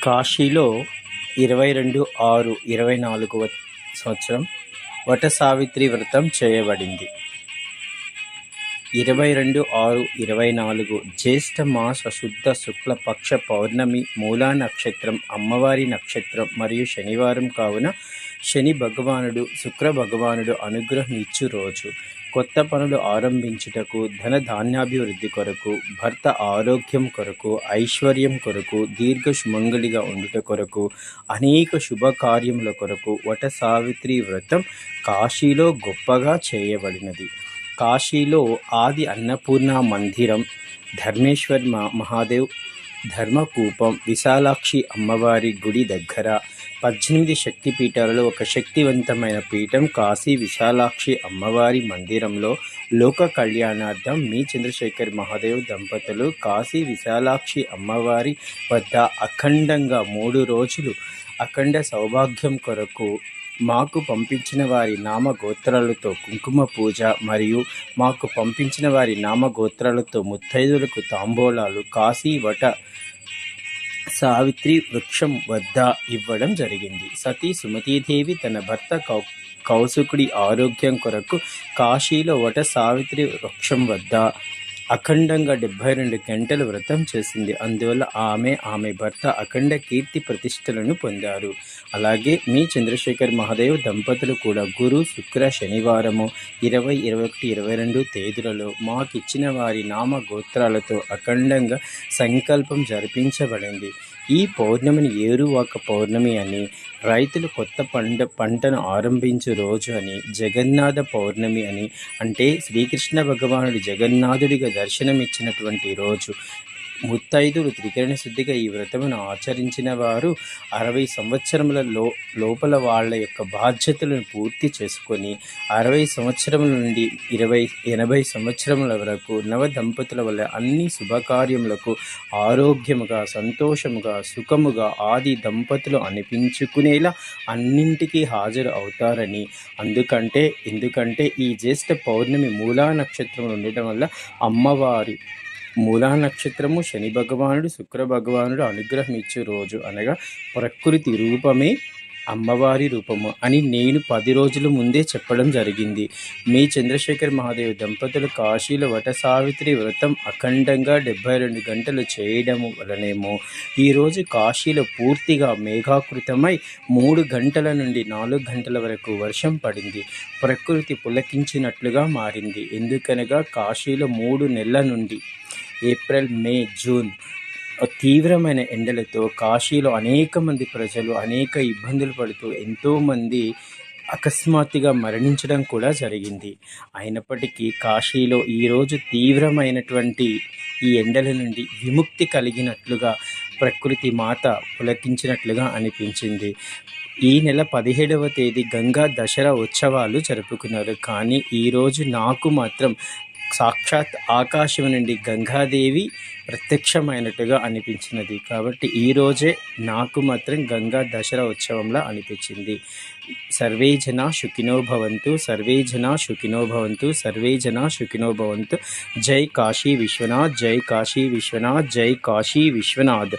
కాశీలో 22/6/24 సంవత్సరం వట సావిత్రి వ్రతం చేయబడింది. 22/6/24 జ్యేష్ఠ మాస శుద్ధ శుక్లపక్ష పౌర్ణమి, మూలా నక్షత్రం, అమ్మవారి నక్షత్రం మరియు శనివారం కావున శని భగవానుడు, శుక్ర భగవానుడు అనుగ్రహం ఇచ్చు రోజు. కొత్త పనులు ఆరంభించుటకు, ధన ధాన్యాభివృద్ధి కొరకు, భర్త ఆరోగ్యం కొరకు, ఐశ్వర్యం కొరకు, దీర్ఘ సుమంగళిగా ఉండుట కొరకు, అనేక శుభకార్యముల కొరకు వట సావిత్రి వ్రతం కాశీలో గొప్పగా చేయబడినది. కాశీలో ఆది అన్నపూర్ణ మందిరం, ధర్మేశ్వర్ మహాదేవ్ ధర్మకూపం, విశాలాక్షి అమ్మవారి గుడి దగ్గర 18 శక్తిపీఠాలలో ఒక శక్తివంతమైన పీఠం కాశీ విశాలాక్షి అమ్మవారి మందిరంలో లోక కళ్యాణార్థం మీ చంద్రశేఖర్ మహాదేవ్ దంపతులు కాశీ విశాలాక్షి అమ్మవారి వద్ద అఖండంగా 3 రోజులు అఖండ సౌభాగ్యం కొరకు మాకు పంపించిన వారి నామగోత్రాలతో కుంకుమ పూజ మరియు మాకు పంపించిన వారి నామగోత్రాలతో ముత్తైదులకు తాంబూలాలు కాశీ వట సావిత్రి వృక్షం వద్ద ఇవ్వడం జరిగింది. సతీ సుమతీదేవి తన భర్త కౌశికుడి ఆరోగ్యం కొరకు కాశీలో వట సావిత్రి వృక్షం వద్ద అఖండంగా 72 గంటలు వ్రతం చేసింది. అందువల్ల ఆమె భర్త అఖండ కీర్తి ప్రతిష్టలను పొందారు. అలాగే మీ చంద్రశేఖర్ మహాదేవ్ దంపతులు కూడా గురు, శుక్ర, శనివారము 20, 21, 22 తేదీలలో మాకిచ్చిన వారి నామ గోత్రాలతో అఖండంగా సంకల్పం జరిపించబడింది. ఈ పౌర్ణమిని ఏరువాక పౌర్ణమి అని, రైతులు కొత్త పంటను ఆరంభించు రోజు అని, జగన్నాథ పౌర్ణమి అని, అంటే శ్రీకృష్ణ భగవానుడు జగన్నాథుడిగా దర్శనమిచ్చినటువంటి రోజు. ముత్తైదులు త్రికరణ శుద్ధిగా ఈ వ్రతమును ఆచరించిన వారు 60 సంవత్సరముల లోపల వాళ్ళ యొక్క బాధ్యతలను పూర్తి చేసుకొని 60 సంవత్సరముల నుండి 80 సంవత్సరముల వరకు నవ దంపతుల వల్ల అన్ని శుభకార్యములకు ఆరోగ్యముగా, సంతోషముగా, సుఖముగా ఆది దంపతులు అనిపించుకునేలా అన్నింటికీ హాజరు అవుతారని, ఎందుకంటే ఈ జ్యేష్ఠ పౌర్ణమి మూలా నక్షత్రం ఉండటం వల్ల అమ్మవారి మూలా నక్షత్రము, శని భగవానుడు, శుక్ర భగవానుడు అనుగ్రహం ఇచ్చే రోజు, అనగా ప్రకృతి రూపమే అమ్మవారి రూపము అని నేను 10 రోజుల ముందే చెప్పడం జరిగింది. మీ చంద్రశేఖర్ మహాదేవ్ దంపతులు కాశీలో వట సావిత్రి వ్రతం అఖండంగా 72 గంటలు చేయడం వలనేమో ఈరోజు కాశీలో పూర్తిగా మేఘాకృతమై 3 గంటల నుండి 4 గంటల వరకు వర్షం పడింది. ప్రకృతి పులకించినట్లుగా మారింది. ఎందుకనగా కాశీలో 3 నెలల నుండి ఏప్రిల్, మే, జూన్ తీవ్రమైన ఎండలతో కాశీలో అనేక మంది ప్రజలు అనేక ఇబ్బందులు పడుతూ ఎంతోమంది అకస్మాత్తుగా మరణించడం కూడా జరిగింది. అయినప్పటికీ కాశీలో ఈరోజు తీవ్రమైనటువంటి ఈ ఎండల నుండి విముక్తి కలిగినట్లుగా ప్రకృతి మాత పులకించినట్లుగా అనిపించింది. ఈ నెల 17వ తేదీ గంగా దసరా ఉత్సవాలు జరుపుకున్నారు. కానీ ఈరోజు నాకు మాత్రం సాక్షాత్ ఆకాశం నుండి గంగాదేవి ప్రత్యక్షమైనట్టుగా అనిపించినది. కాబట్టి ఈరోజే నాకు మాత్రం గంగా దసరా ఉత్సవంలా అనిపించింది. సర్వే జనా సుఖినో భవంతు, సర్వే జనా సుఖినో భవంతు, సర్వే జనా సుఖినో భవంతు. జై కాశీ విశ్వనాథ్, జై కాశీ విశ్వనాథ్, జై కాశీ విశ్వనాథ్.